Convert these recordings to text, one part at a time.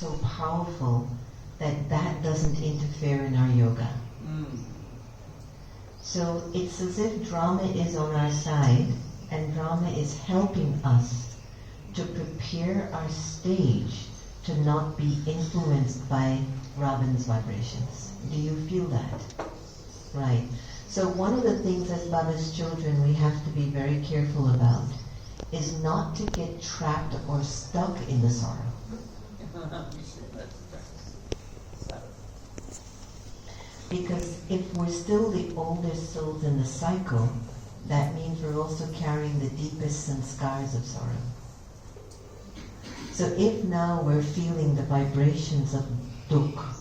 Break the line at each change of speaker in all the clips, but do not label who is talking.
so powerful that that doesn't interfere in our yoga. So it's as if drama is on our side, and drama is helping us to prepare our stage to not be influenced by Robin's vibrations. Do you feel that? Right. So one of the things as Baba's children we have to be very careful about is not to get trapped or stuck in the sorrow. Because if we're still the oldest souls in the cycle, that means we're also carrying the deepest sanskars of sorrow. So if now we're feeling the vibrations of dukkha,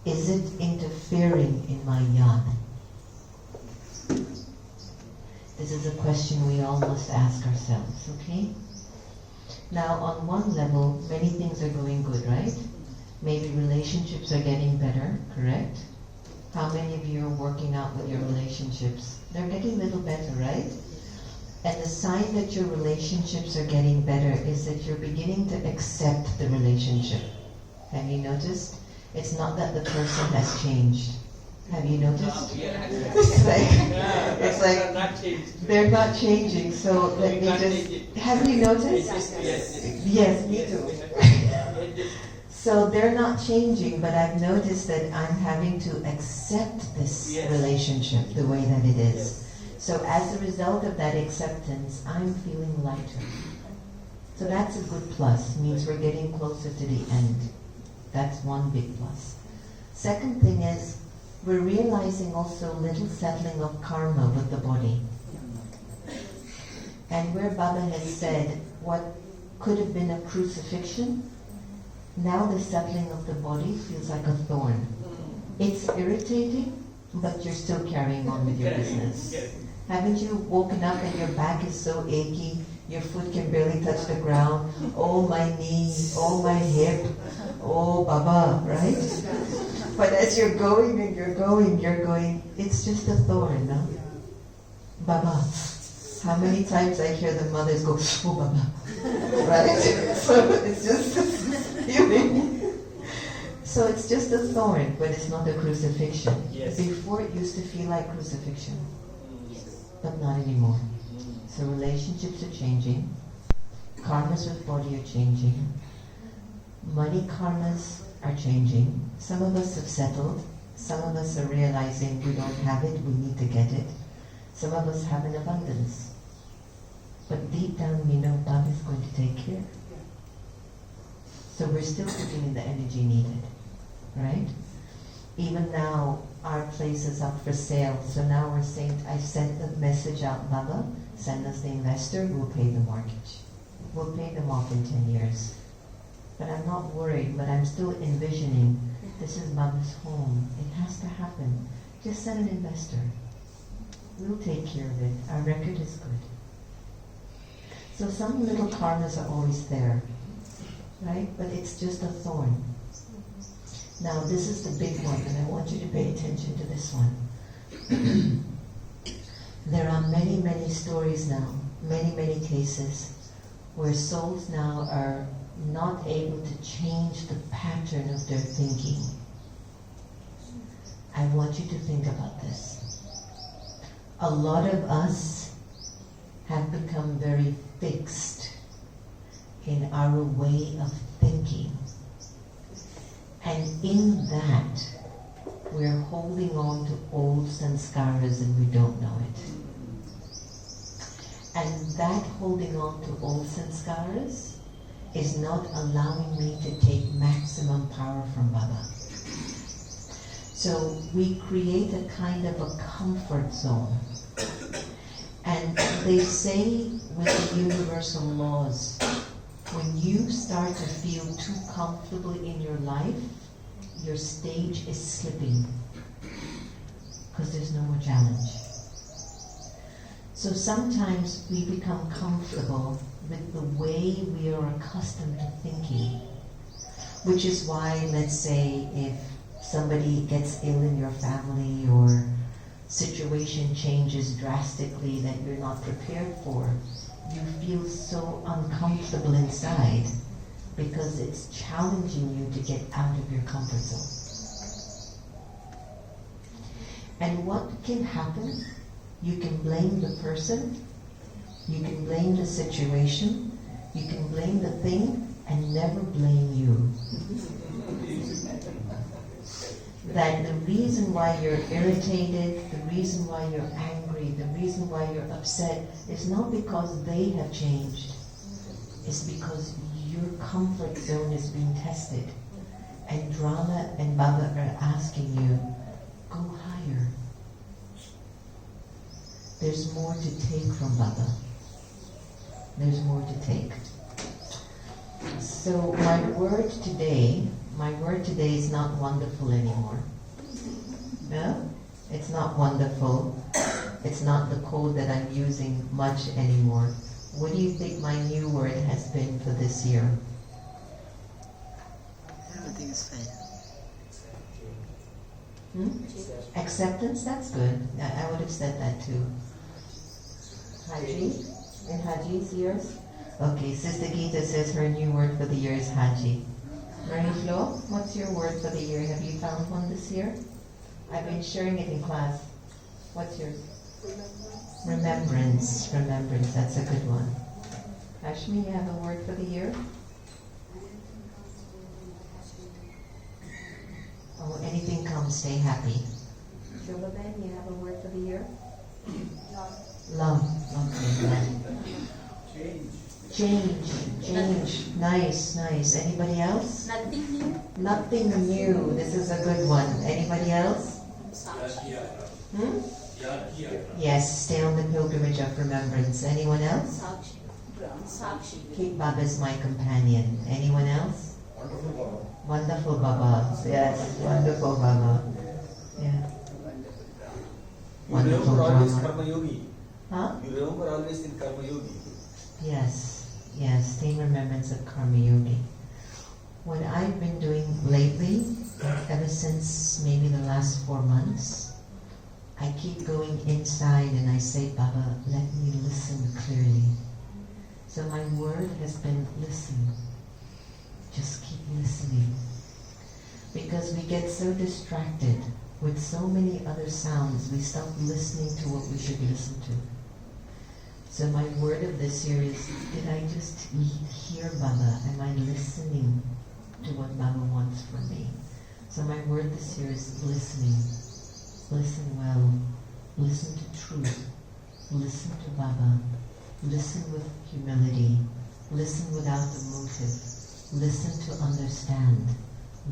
is it interfering in my jnana? This is a question we all must ask ourselves, okay? Now on one level, many things are going good, right? Maybe relationships are getting better, correct? How many of you are working out with your relationships? They're getting a little better, right? And the sign that your relationships are getting better is that you're beginning to accept the relationship. Have you noticed? It's not that the person has changed. Have you noticed? It's like they're not changing. So let me just. Have you noticed? Yes, me too. So they're not changing, but I've noticed that I'm having to accept this relationship the way that it is. So as a result of that acceptance, I'm feeling lighter. So that's a good plus. Means we're getting closer to the end. That's one big plus. Second thing is, we're realizing also little settling of karma with the body. And where Baba has said what could have been a crucifixion, now the settling of the body feels like a thorn. It's irritating, but you're still carrying on with your business. Haven't you woken up and your back is so achy, your foot can barely touch the ground, oh my knee, oh my hip, oh Baba, right? But as you're going and you're going, it's just a thorn, no? Baba. How many times I hear the mothers go, oh Baba, right? So it's just this feeling. So it's just a thorn, but it's not a crucifixion. Before it used to feel like crucifixion, but not anymore. So relationships are changing, karmas with body are changing, money karmas are changing. Some of us have settled, some of us are realizing we don't have it, we need to get it. Some of us have an abundance. But deep down we know Baba is going to take care. So we're still putting in the energy needed, right? Even now, our place is up for sale. So now we're saying, I sent the message out, Baba, send us the investor, we'll pay the mortgage. We'll pay them off in 10 years. But I'm not worried, but I'm still envisioning, this is Baba's home. It has to happen. Just send an investor. We'll take care of it. Our record is good. So some little karmas are always there, right? But it's just a thorn. Now this is the big one, and I want you to pay attention to this one. There are many, many stories now, many, many cases, where souls now are not able to change the pattern of their thinking. I want you to think about this. A lot of us have become very fixed in our way of thinking. And in that, we're holding on to old sanskaras and we don't know it. And that holding on to old sanskaras is not allowing me to take maximum power from Baba. So we create a kind of a comfort zone. And they say with the universal laws, when you start to feel too comfortable in your life, your stage is slipping because there's no more challenge. So sometimes we become comfortable with the way we are accustomed to thinking, which is why, let's say, if somebody gets ill in your family or situation changes drastically that you're not prepared for, you feel so uncomfortable inside because it's challenging you to get out of your comfort zone. And what can happen? You can blame the person, you can blame the situation, you can blame the thing, and never blame you. That the reason why you're irritated, the reason why you're angry, the reason why you're upset is not because they have changed. It's because your comfort zone is being tested. And Drama and Baba are asking you, go higher. There's more to take from Baba. There's more to take. So my word today is not wonderful anymore. No? It's not wonderful. It's not the code that I'm using much anymore. What do you think my new word has been for this year?
Everything is fine.
Acceptance, that's good. I would have said that too. Haji? And Haji's yours? Okay, Sister Geeta says her new word for the year is Haji. Marie Flo, what's your word for the year? Have you found one this year? I've been sharing it in class. What's yours? Remembrance. Remembrance, that's a good one. Ashmi, you have a word for the year? Oh, anything comes, stay happy. Shobhaben, you have a word for the year? Love. Okay, love. Change. Nice. Anybody else?
Nothing new.
Nothing new. This is a good one. Anybody else? Yes, stay on the pilgrimage of remembrance. Anyone else? Keep Baba as my companion. Anyone else? Wonderful Baba. Yes, wonderful Baba. Yeah. Wonderful Baba. Huh?
You remember always in Karma Yogi.
Yes, stay in remembrance of Karma Yogi. What I've been doing lately, ever since maybe the last 4 months, I keep going inside and I say, Baba, let me listen clearly. So my word has been listen. Just keep listening. Because we get so distracted with so many other sounds, we stop listening to what we should listen to. So my word of this year is, did I just hear Baba? Am I listening to what Baba wants from me? So my word this year is listening. Listen well. Listen to truth. Listen to Baba. Listen with humility. Listen without the motive. Listen to understand.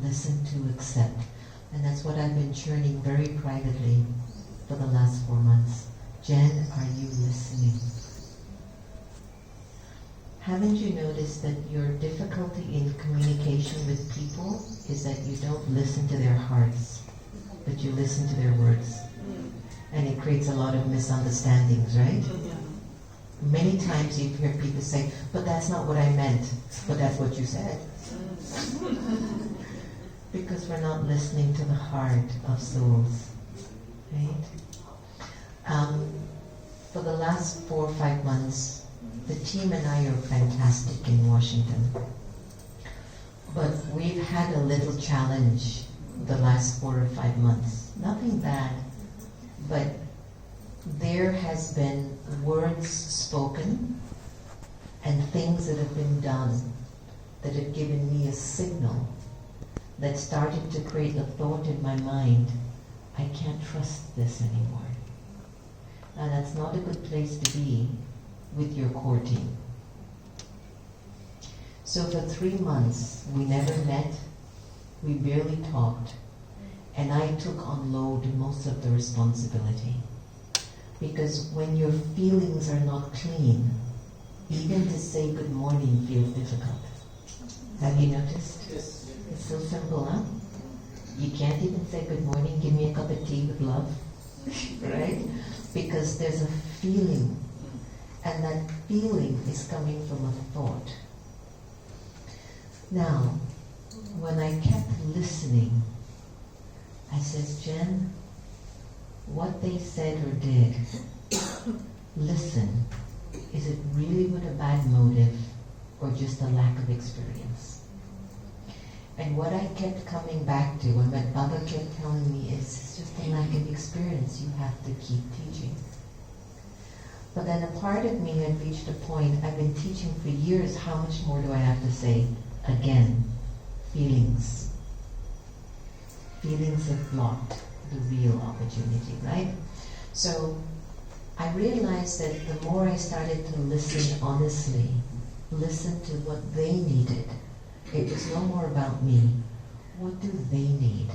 Listen to accept. And that's what I've been churning very privately for the last 4 months. Jen, are you listening? Haven't you noticed that your difficulty in communication with people is that you don't listen to their hearts, but you listen to their words? And it creates a lot of misunderstandings, right? Many times you hear people say, but that's not what I meant, but that's what you said. Because we're not listening to the heart of souls, right? For the last 4 or 5 months, the team and I are fantastic in Washington. But we've had a little challenge the last 4 or 5 months. Nothing bad, but there has been words spoken and things that have been done that have given me a signal that started to create a thought in my mind, I can't trust this anymore. And that's not a good place to be with your core team. So for 3 months, we never met, we barely talked, and I took on load most of the responsibility. Because when your feelings are not clean, even to say good morning feels difficult. Have you noticed?
Yes.
It's so simple, huh? You can't even say good morning, give me a cup of tea with love, right? Because there's a feeling, and that feeling is coming from a thought. Now, when I kept listening, I says, Jen, what they said or did, listen, is it really with a bad motive or just a lack of experience? And what I kept coming back to, and what Baba kept telling me, is it's just a lack of experience. You have to keep teaching. But then a part of me had reached a point, I've been teaching for years, how much more do I have to say? Again, feelings. Feelings have blocked the real opportunity, right? So I realized that the more I started to listen honestly, listen to what they needed, it was no more about me. What do they need?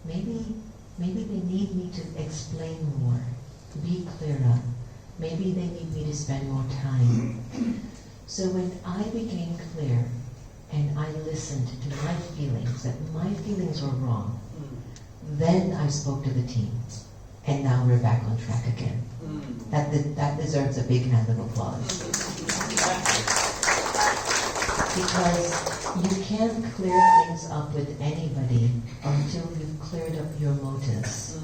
Maybe they need me to explain more, be clearer. Maybe they need me to spend more time. So when I became clear and I listened to my feelings, that my feelings were wrong, then I spoke to the team. And now we're back on track again. That deserves a big hand of applause. Because you can't clear things up with anybody until you've cleared up your motives.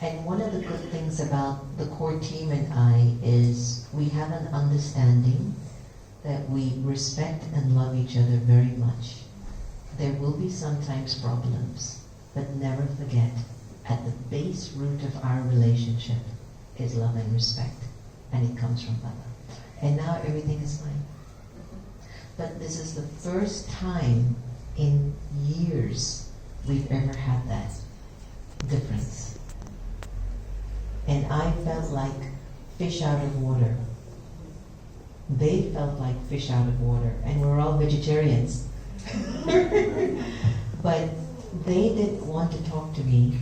And one of the good things about the core team and I is we have an understanding that we respect and love each other very much. There will be sometimes problems, but never forget, at the base root of our relationship is love and respect, and it comes from Baba. And now everything is fine. But this is the first time in years we've ever had that difference. And I felt like fish out of water. They felt like fish out of water, and we're all vegetarians. But they didn't want to talk to me.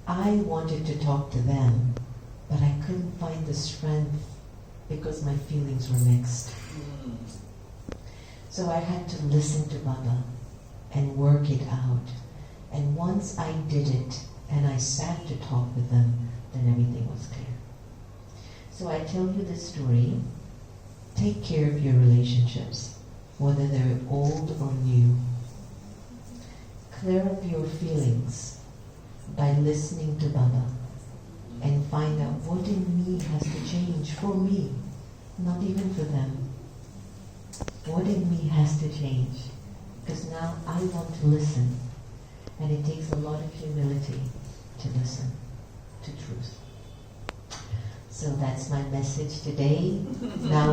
I wanted to talk to them, but I couldn't find the strength because my feelings were mixed. So I had to listen to Baba and work it out. And once I did it, and I sat to talk with them, then everything was clear. So I tell you this story. Take care of your relationships, whether they're old or new. Clear up your feelings by listening to Baba and find out what in me has to change for me, not even for them. What in me has to change? Because now I want to listen, and it takes a lot of humility to listen to truth. So that's my message today. Now